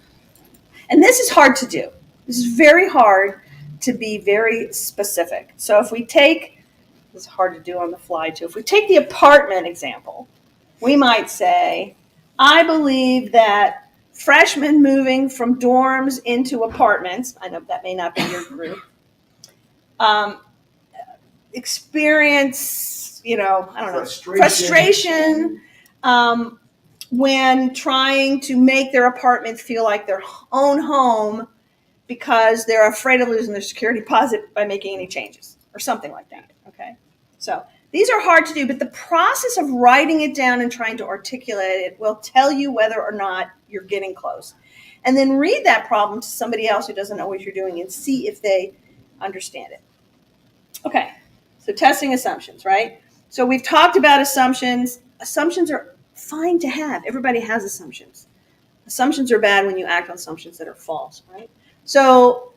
Speaker 1: And this is hard to do. This is very hard to be very specific. So if we take, this is hard to do on the fly too. If we take the apartment example, we might say, I believe that freshmen moving from dorms into apartments, I know that may not be your group, experience, I don't know, frustration when trying to make their apartments feel like their own home because they're afraid of losing their security deposit by making any changes or something like that. Okay. So these are hard to do, but the process of writing it down and trying to articulate it will tell you whether or not you're getting close. And then read that problem to somebody else who doesn't know what you're doing and see if they understand it. Okay. So testing assumptions, right? So we've talked about assumptions. Assumptions are fine to have. Everybody has assumptions. Assumptions are bad when you act on assumptions that are false, right? So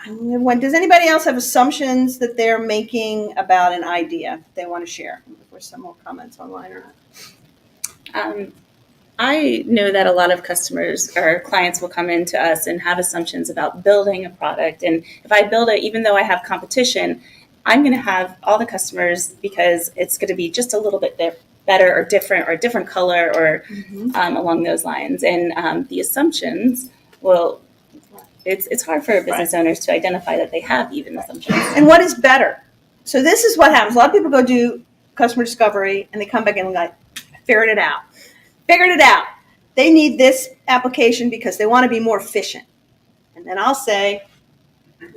Speaker 1: does anybody else have assumptions that they're making about an idea they want to share? If there's some more comments online or not.
Speaker 2: I know that a lot of customers or clients will come into us and have assumptions about building a product. And if I build it, even though I have competition, I'm going to have all the customers because it's going to be just a little bit better or a different color or along those lines. And the assumptions will, it's hard for business owners to identify that they have even assumptions.
Speaker 1: And what is better? So this is what happens. A lot of people go do customer discovery and they come back and like, figured it out. They need this application because they want to be more efficient. And then I'll say,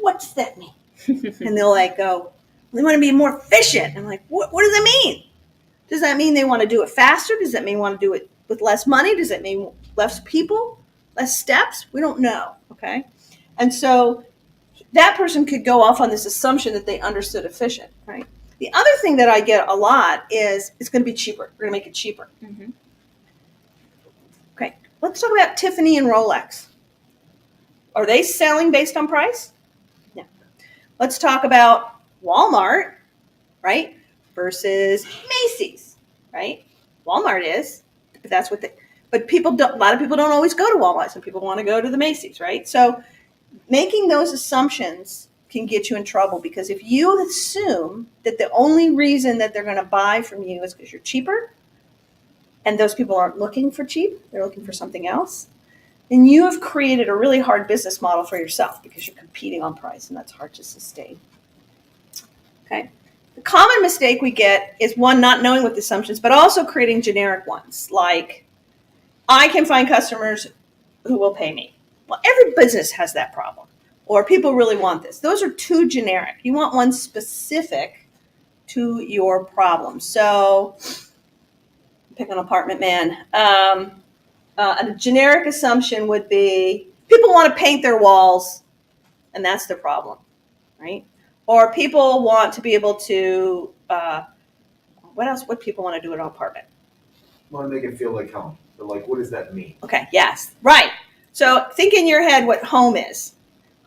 Speaker 1: what does that mean? And they'll like go, they want to be more efficient. I'm like, what does that mean? Does that mean they want to do it faster? Does that mean want to do it with less money? Does that mean less people? less steps? We don't know, okay? And so that person could go off on this assumption that they understood efficient, right? The other thing that I get a lot is it's going to be cheaper. We're going to make it cheaper.
Speaker 2: Mhm.
Speaker 1: Okay, let's talk about Tiffany and Rolex. Are they selling based on price? No. Let's talk about Walmart, right, versus Macy's, right? Walmart is, but that's what they. But people don't. A lot of people don't always go to Walmart. Some people want to go to the Macy's, right? So making those assumptions can get you in trouble because if you assume that the only reason that they're going to buy from you is because you're cheaper, and those people aren't looking for cheap, they're looking for something else, then you have created a really hard business model for yourself because you're competing on price, and that's hard to sustain. Okay. The common mistake we get is one, not knowing what the assumptions, but also creating generic ones like, I can find customers who will pay me. Well, every business has that problem. Or people really want this. Those are too generic. You want one specific to your problem. So, pick an apartment man. A generic assumption would be people want to paint their walls, and that's the problem, right? Or people want to be able to, what else would people want to do in an apartment?
Speaker 5: Want to make it feel like home. But like, what does that mean?
Speaker 1: Okay, yes, right. So think in your head what home is.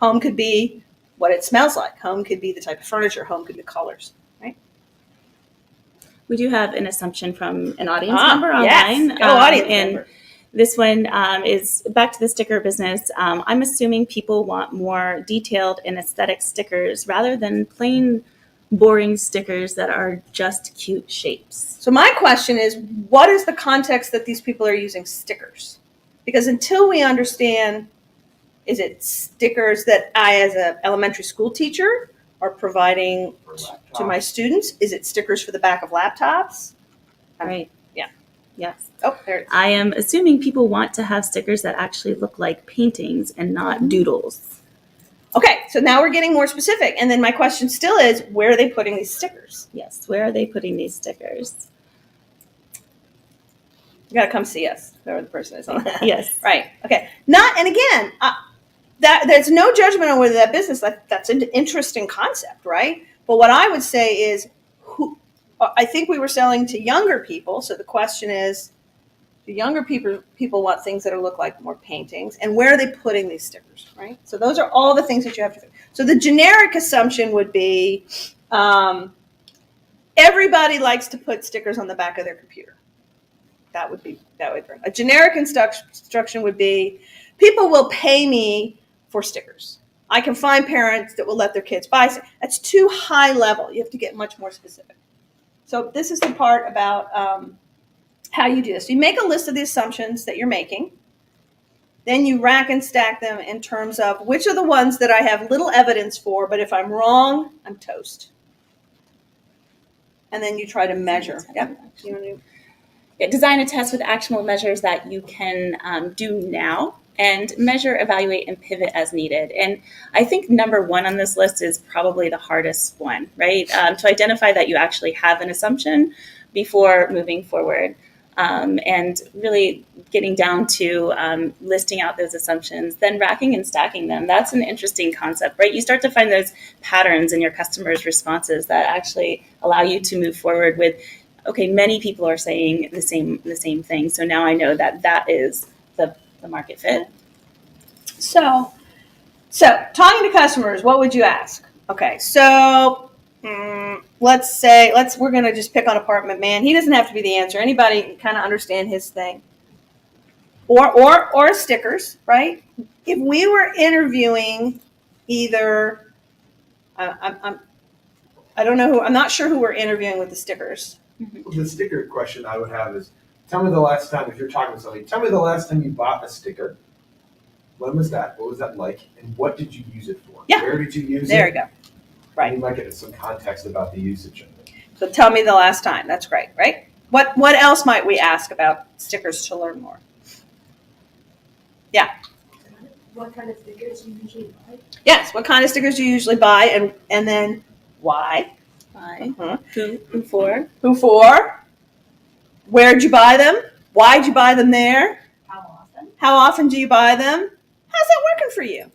Speaker 1: Home could be what it smells like. Home could be the type of furniture. Home could be colors, right?
Speaker 2: We do have an assumption from an audience member online.
Speaker 1: Yes, go audience
Speaker 2: and
Speaker 1: member.
Speaker 2: This one is back to the sticker business. I'm assuming people want more detailed and aesthetic stickers rather than plain boring stickers that are just cute shapes.
Speaker 1: So my question is, what is the context that these people are using stickers? Because until we understand, is it stickers that I, as an elementary school teacher, are providing
Speaker 5: For
Speaker 1: to my
Speaker 5: laptops?
Speaker 1: students? Is it stickers for the back of laptops?
Speaker 2: Right.
Speaker 1: Yeah.
Speaker 2: Yes.
Speaker 1: Oh, there it is.
Speaker 2: I am assuming people want to have stickers that actually look like paintings and not doodles.
Speaker 1: Okay, so now we're getting more specific. And then my question still is, where are they putting these stickers?
Speaker 2: Yes. Where are they putting these stickers?
Speaker 1: You got to come see us, whoever the person is on that.
Speaker 2: Yes.
Speaker 1: Right. Okay. And again, there's no judgment on whether that business, that's an interesting concept, right? But what I would say is, I think we were selling to younger people. So the question is, do younger people want things that look like more paintings? And where are they putting these stickers, right? So those are all the things that you have to do. So the generic assumption would be, everybody likes to put stickers on the back of their computer. That would be a generic instruction would be, people will pay me for stickers. I can find parents that will let their kids buy. That's too high level. You have to get much more specific. So this is the part about how you do this. You make a list of the assumptions that you're making. Then you rack and stack them in terms of which are the ones that I have little evidence for, but if I'm wrong, I'm toast. And then you try to measure. Yep. You want to
Speaker 2: Design a test with actionable measures that you can do now and measure, evaluate, and pivot as needed. And I think number one on this list is probably the hardest one, right? To identify that you actually have an assumption before moving forward. And really getting down to listing out those assumptions, then racking and stacking them. That's an interesting concept, right? You start to find those patterns in your customers' responses that actually allow you to move forward with, okay, many people are saying the same thing. So now I know that is the market fit.
Speaker 1: So talking to customers, what would you ask? Okay, so we're going to just pick on apartment man. He doesn't have to be the answer. Anybody can kind of understand his thing. Or stickers, right? If we were interviewing either, I don't know I'm not sure who we're interviewing with the stickers.
Speaker 5: The sticker question I would have is, tell me the last time, if you're talking to somebody, tell me the last time you bought a sticker. When was that? What was that like? And what did you use it for?
Speaker 1: Yeah.
Speaker 5: Where did you use it?
Speaker 1: There you go. Right.
Speaker 5: You might get some context about the usage of it.
Speaker 1: So tell me the last time. That's great, right? What else might we ask about stickers to learn more? Yeah.
Speaker 3: What kind of stickers you usually buy?
Speaker 1: Yes. What kind of stickers do you usually buy, and then why?
Speaker 2: Why?
Speaker 1: Uh-huh.
Speaker 2: Who for?
Speaker 1: Who for? Where'd you buy them? Why'd you buy them there?
Speaker 3: How often?
Speaker 1: How often do you buy them? How's that working for you?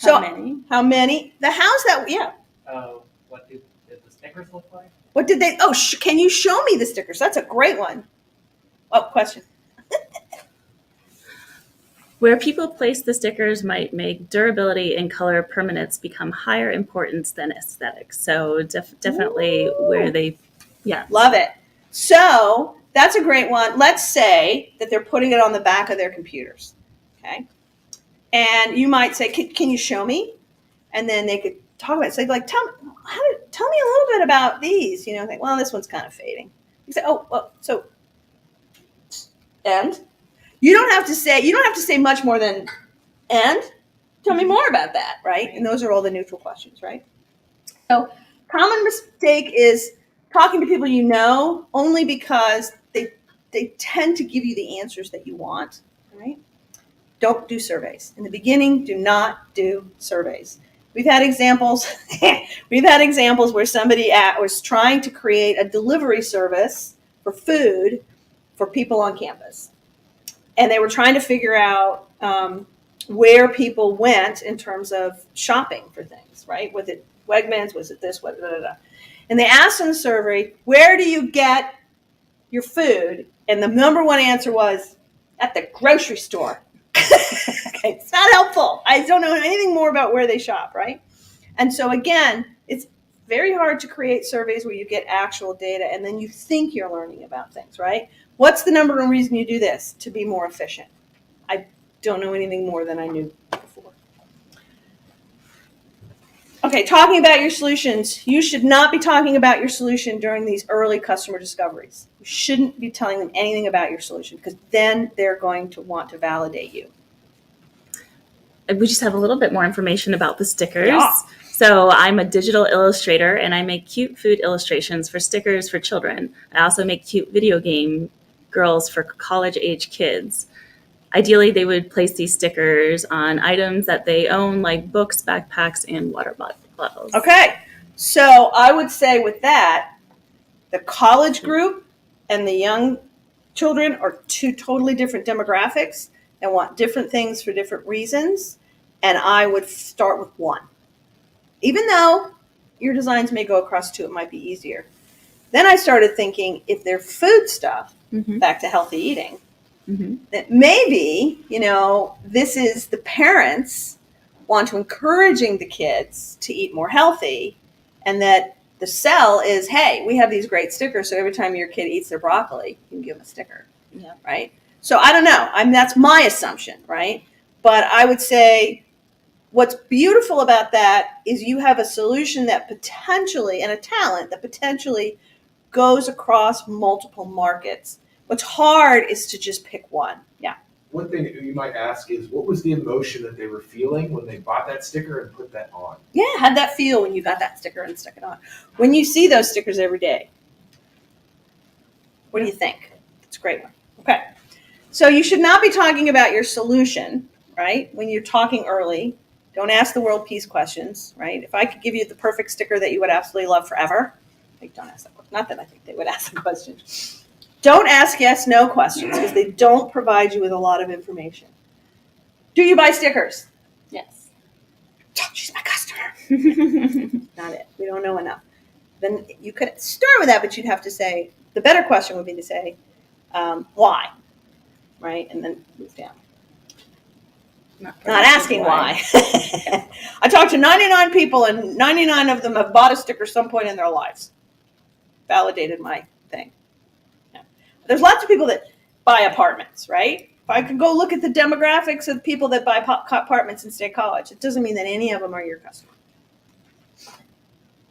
Speaker 2: How many?
Speaker 1: How many? The how's that? Yeah.
Speaker 6: What did the stickers look like?
Speaker 1: What did they? Oh, can you show me the stickers? That's a great one. Oh, question.
Speaker 2: Where people place the stickers might make durability and color permanence become higher importance than aesthetics. So definitely where they, yeah.
Speaker 1: Love it. So that's a great one. Let's say that they're putting it on the back of their computers. Okay. And you might say, can you show me? And then they could talk about it. Say, like, tell me a little bit about these. You know, think, well, this one's kind of fading. You say, oh, well, so, and you don't have to say much more than, and tell me more about that, right? And those are all the neutral questions, right? So, common mistake is talking to people you know only because they tend to give you the answers that you want, right? Don't do surveys. In the beginning, do not do surveys. We've had examples where somebody was trying to create a delivery service for food for people on campus. And they were trying to figure out where people went in terms of shopping for things, right? Was it Wegmans? Was it this? What? And they asked in the survey, where do you get your food? And the number one answer was, at the grocery store. Okay, it's not helpful. I don't know anything more about where they shop, right? And so again, it's very hard to create surveys where you get actual data and then you think you're learning about things, right? What's the number one reason you do this? To be more efficient. I don't know anything more than I knew before. Okay, talking about your solutions. You should not be talking about your solution during these early customer discoveries. You shouldn't be telling them anything about your solution because then they're going to want to validate you.
Speaker 2: We just have a little bit more information about the stickers.
Speaker 1: Yeah.
Speaker 2: So I'm a digital illustrator and I make cute food illustrations for stickers for children. I also make cute video game girls for college age kids. Ideally, they would place these stickers on items that they own, like books, backpacks, and water bottles.
Speaker 1: Okay, so I would say with that, the college group and the young children are two totally different demographics and want different things for different reasons. And I would start with one. Even though your designs may go across two, it might be easier. Then I started thinking if they're food stuff, back to healthy eating, that maybe, this is the parents want to encouraging the kids to eat more healthy, and that the sell is, hey, we have these great stickers, so every time your kid eats their broccoli, you can give them a sticker, right? So I don't know. That's my assumption, right? But I would say what's beautiful about that is you have a solution that potentially, and a talent that potentially goes across multiple markets. What's hard is to just pick one. Yeah.
Speaker 5: One thing that you might ask is, what was the emotion that they were feeling when they bought that sticker and put that on?
Speaker 1: Yeah, how'd that feel when you got that sticker and stuck it on? When you see those stickers every day, what do you think? It's a great one. Okay. So you should not be talking about your solution, right? When you're talking early, don't ask the world peace questions, right? If I could give you the perfect sticker that you would absolutely love forever, don't ask that question. Not that I think they would ask the question. Don't ask yes, no questions because they don't provide you with a lot of information. Do you buy stickers?
Speaker 2: Yes.
Speaker 1: Oh, she's my customer. Not it. We don't know enough. Then you could start with that, but you'd have to say, the better question would be to say, why? Right? And then move down. Not asking why. I talked to 99 people and 99 of them have bought a sticker some point in their lives. Validated my thing. Yeah. There's lots of people that buy apartments, right? If I could go look at the demographics of people that buy apartments in State College, it doesn't mean that any of them are your customer.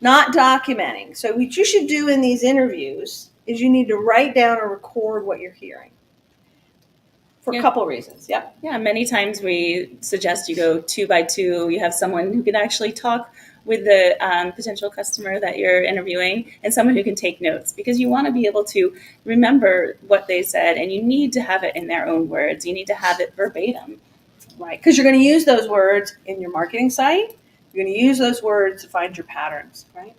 Speaker 1: Not documenting. So what you should do in these interviews is you need to write down or record what you're hearing. For a couple reasons. Yeah.
Speaker 2: Yeah, many times we suggest you go 2 by 2. You have someone who can actually talk with the potential customer that you're interviewing and someone who can take notes because you want to be able to remember what they said and you need to have it in their own words. You need to have it verbatim.
Speaker 1: Right, because you're going to use those words in your marketing site. You're going to use those words to find your patterns, right?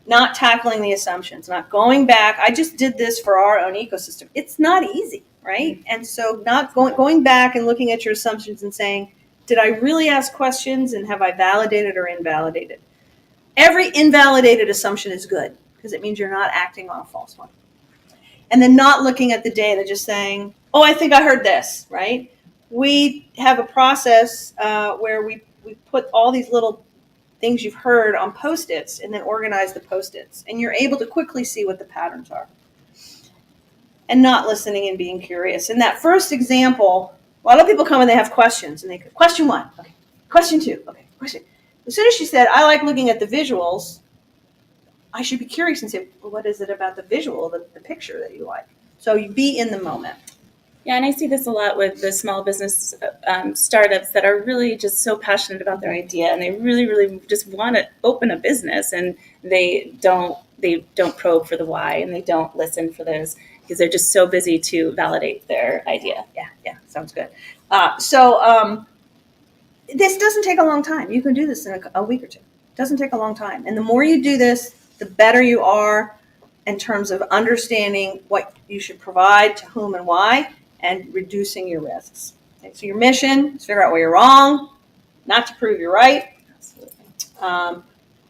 Speaker 1: Not tackling the assumptions, not going back. I just did this for our own ecosystem. It's not easy. right? And so not going back and looking at your assumptions and saying, did I really ask questions and have I validated or invalidated? Every invalidated assumption is good because it means you're not acting on a false one. And then not looking at the data, just saying, oh, I think I heard this, right? We have a process where we put all these little things you've heard on Post-its and then organize the Post-its. And you're able to quickly see what the patterns are. And not listening and being curious. In that first example, a lot of people come and they have questions. And they go, question 1, okay. Question 2, okay. Question. As soon as she said, I like looking at the visuals, I should be curious and say, well, what is it about the visual, the picture that you like? So you be in the moment.
Speaker 2: Yeah, and I see this a lot with the small business startups that are really just so passionate about their idea, and they really, really just want to open a business, and they don't probe for the why, and they don't listen for those because they're just so busy to validate their idea.
Speaker 1: Yeah, sounds good. This doesn't take a long time. You can do this in a week or two. It doesn't take a long time. And the more you do this, the better you are in terms of understanding what you should provide to whom and why, and reducing your risks. Okay, so your mission is figure out where you're wrong, not to prove you're right.
Speaker 2: Absolutely.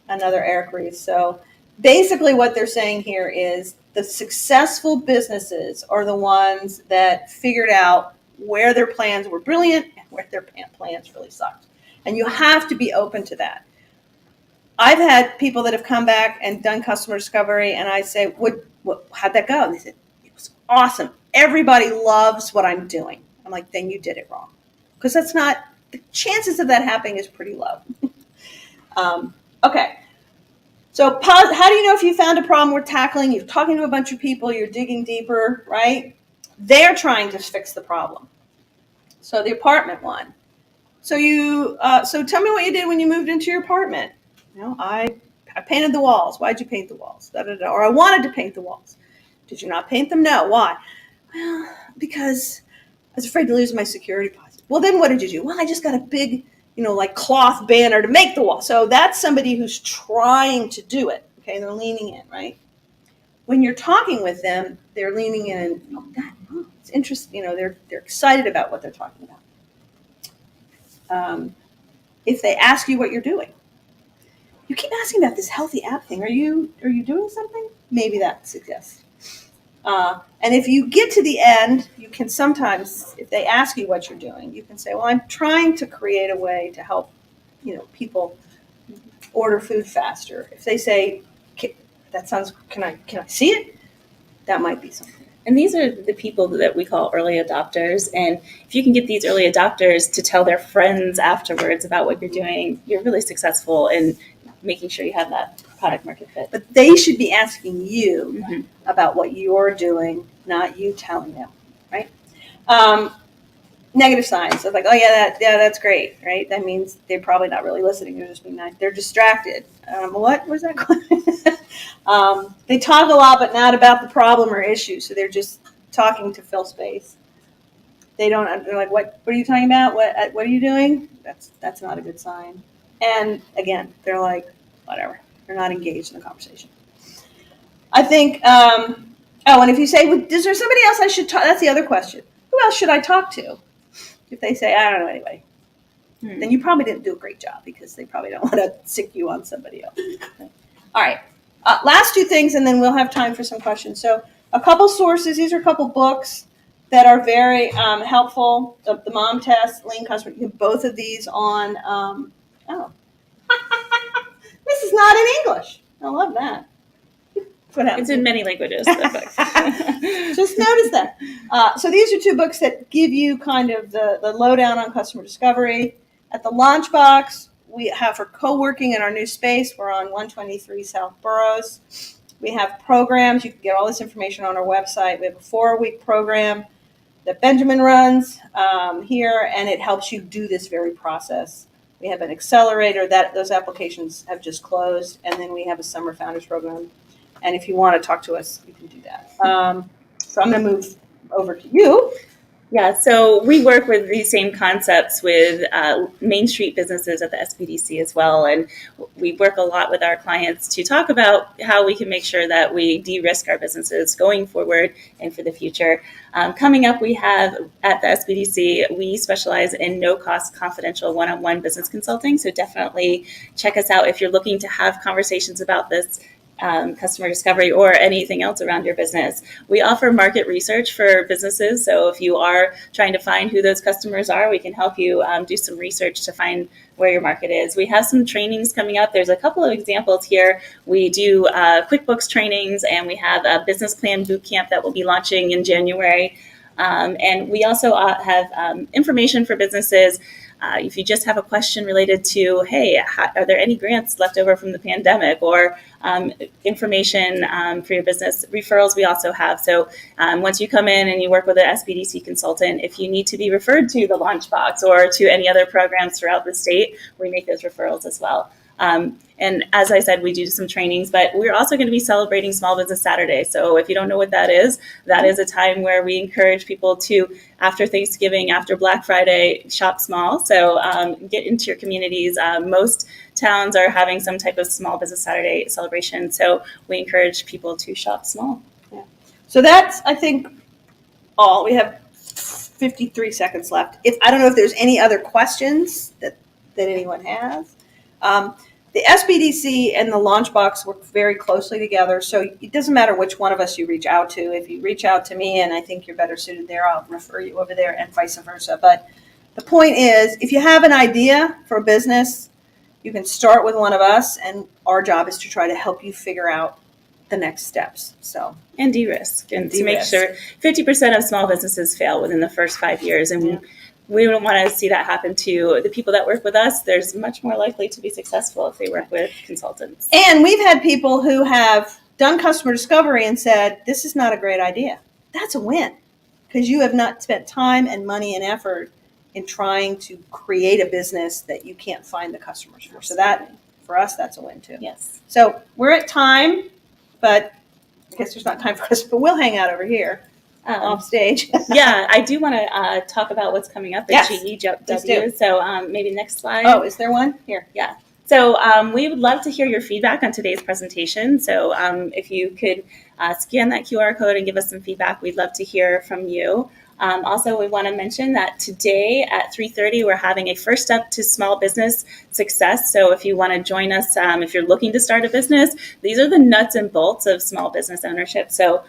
Speaker 1: Another Eric Ries. So basically what they're saying here is the successful businesses are the ones that figured out where their plans were brilliant and where their plans really sucked. And you have to be open to that. I've had people that have come back and done customer discovery, and I say, how'd that go? And they said, it was awesome. Everybody loves what I'm doing. I'm like, then you did it wrong. Because the chances of that happening is pretty low. Okay. So how do you know if you found a problem worth tackling? You're talking to a bunch of people, you're digging deeper, right? They're trying to fix the problem. So the apartment one. So tell me what you did when you moved into your apartment. I painted the walls. Why'd you paint the walls? Or I wanted to paint the walls. Did you not paint them? No. Why? Well, because I was afraid to lose my security deposit. Well, then what did you do? Well, I just got a big, cloth banner to make the wall. So that's somebody who's trying to do it. Okay, they're leaning in, right? When you're talking with them, they're leaning in and, it's interesting. They're excited about what they're talking about. If they ask you what you're doing, you keep asking about this healthy app thing. Are you doing something? Maybe that suggests. And if you get to the end, you can sometimes, if they ask you what you're doing, you can say, well, I'm trying to create a way to help, people order food faster. If they say, that sounds, can I see it? That might be something.
Speaker 2: And these are the people that we call early adopters. And if you can get these early adopters to tell their friends afterwards about what you're doing, you're really successful in making sure you have that product market fit.
Speaker 1: But they should be asking you about what you're doing, not you telling them, right? Negative signs. So like, oh yeah, that's great, right? That means they're probably not really listening. They're just being nice. They're distracted. What was that? They talk a lot, but not about the problem or issue. So they're just talking to fill space. They're like, what are you talking about? What are you doing? That's not a good sign. And again, they're like, whatever. They're not engaged in the conversation. I think. And if you say, well, is there somebody else I should talk? That's the other question. Who else should I talk to? If they say, I don't know anybody, then you probably didn't do a great job because they probably don't want to sick you on somebody else. All right. Last 2 things, and then we'll have time for some questions. So a couple sources. These are a couple books that are very helpful. The Mom Test, Lean Customer. You have both of these on. This is not in English. I love that. What happens?
Speaker 2: It's in many languages.
Speaker 1: Just notice that. So these are 2 books that give you kind of the lowdown on customer discovery. At the LaunchBox, we have for co-working in our new space. We're on 123 South Burroughs. We have programs. You can get all this information on our website. We have a 4-week program that Benjamin runs here, and it helps you do this very process. We have an accelerator that those applications have just closed, and then we have a summer founders program. And if you want to talk to us, you can do that. So I'm going to move over to you.
Speaker 2: Yeah, so we work with these same concepts with Main Street businesses at the SBDC as well. And we work a lot with our clients to talk about how we can make sure that we de-risk our businesses going forward and for the future. Coming up, we have at the SBDC, we specialize in no-cost confidential one-on-one business consulting. So definitely check us out if you're looking to have conversations about this customer discovery or anything else around your business. We offer market research for businesses. So if you are trying to find who those customers are, we can help you do some research to find where your market is. We have some trainings coming up. There's a couple of examples here. We do QuickBooks trainings, and we have a business plan boot camp that will be launching in January. And we also have information for businesses. If you just have a question related to, hey, are there any grants left over from the pandemic, or information for your business, referrals we also have. So once you come in and you work with an SBDC consultant, if you need to be referred to the LaunchBox or to any other programs throughout the state, we make those referrals as well. And as I said, we do some trainings, but we're also going to be celebrating Small Business Saturday. So if you don't know what that is a time where we encourage people to, after Thanksgiving, after Black Friday, shop small. So get into your communities. Most towns are having some type of Small Business Saturday celebration. So we encourage people to shop small.
Speaker 1: Yeah. So that's, I think, all. We have 53 seconds left. I don't know if there's any other questions that anyone has. The SBDC and the LaunchBox work very closely together, so it doesn't matter which one of us you reach out to. If you reach out to me and I think you're better suited there, I'll refer you over there, and vice versa. But the point is, if you have an idea for a business, you can start with one of us, and our job is to try to help you figure out the next steps. So
Speaker 2: And de-risk, and to make sure 50% of small businesses fail within the first 5 years, and we don't want to see that happen to the people that work with us. There's much more likely to be successful if they work with consultants.
Speaker 1: And we've had people who have done customer discovery and said, this is not a great idea. That's a win, because you have not spent time and money and effort in trying to create a business that you can't find the customers for. So that, for us, that's a win too.
Speaker 2: Yes.
Speaker 1: So we're at time, but I guess there's not time for us, but we'll hang out over here off stage.
Speaker 2: Yeah, I do want to talk about what's coming up at
Speaker 1: Yes,
Speaker 2: GEW. So maybe next slide.
Speaker 1: Oh, is there one? Here.
Speaker 2: Yeah. So we would love to hear your feedback on today's presentation. So if you could scan that QR code and give us some feedback, we'd love to hear from you. Also, we want to mention that today at 3:30, we're having a First Step to Small Business Success. So if you want to join us, if you're looking to start a business, these are the nuts and bolts of small business ownership. So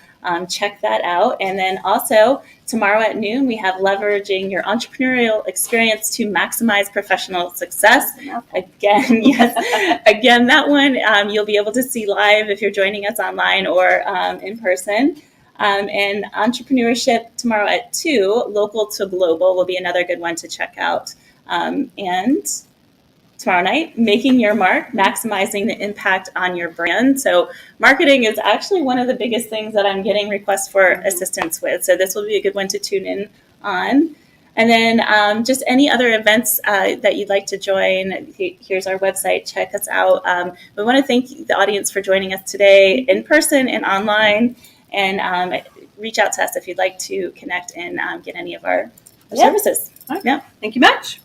Speaker 2: check that out. And then also tomorrow at noon, we have Leveraging Your Entrepreneurial Experience to Maximize Professional Success. Again, yes. Again, that one you'll be able to see live if you're joining us online or in person. And Entrepreneurship tomorrow at 2, Local to Global, will be another good one to check out. And tomorrow night, Making Your Mark, Maximizing the Impact on Your Brand. So marketing is actually one of the biggest things that I'm getting requests for assistance with. So this will be a good one to tune in on. And then just any other events that you'd like to join, here's our website. Check us out. We want to thank the audience for joining us today in person and online. And reach out to us if you'd like to connect and get any of our services.
Speaker 1: All right.
Speaker 2: Yeah.
Speaker 1: Thank you much.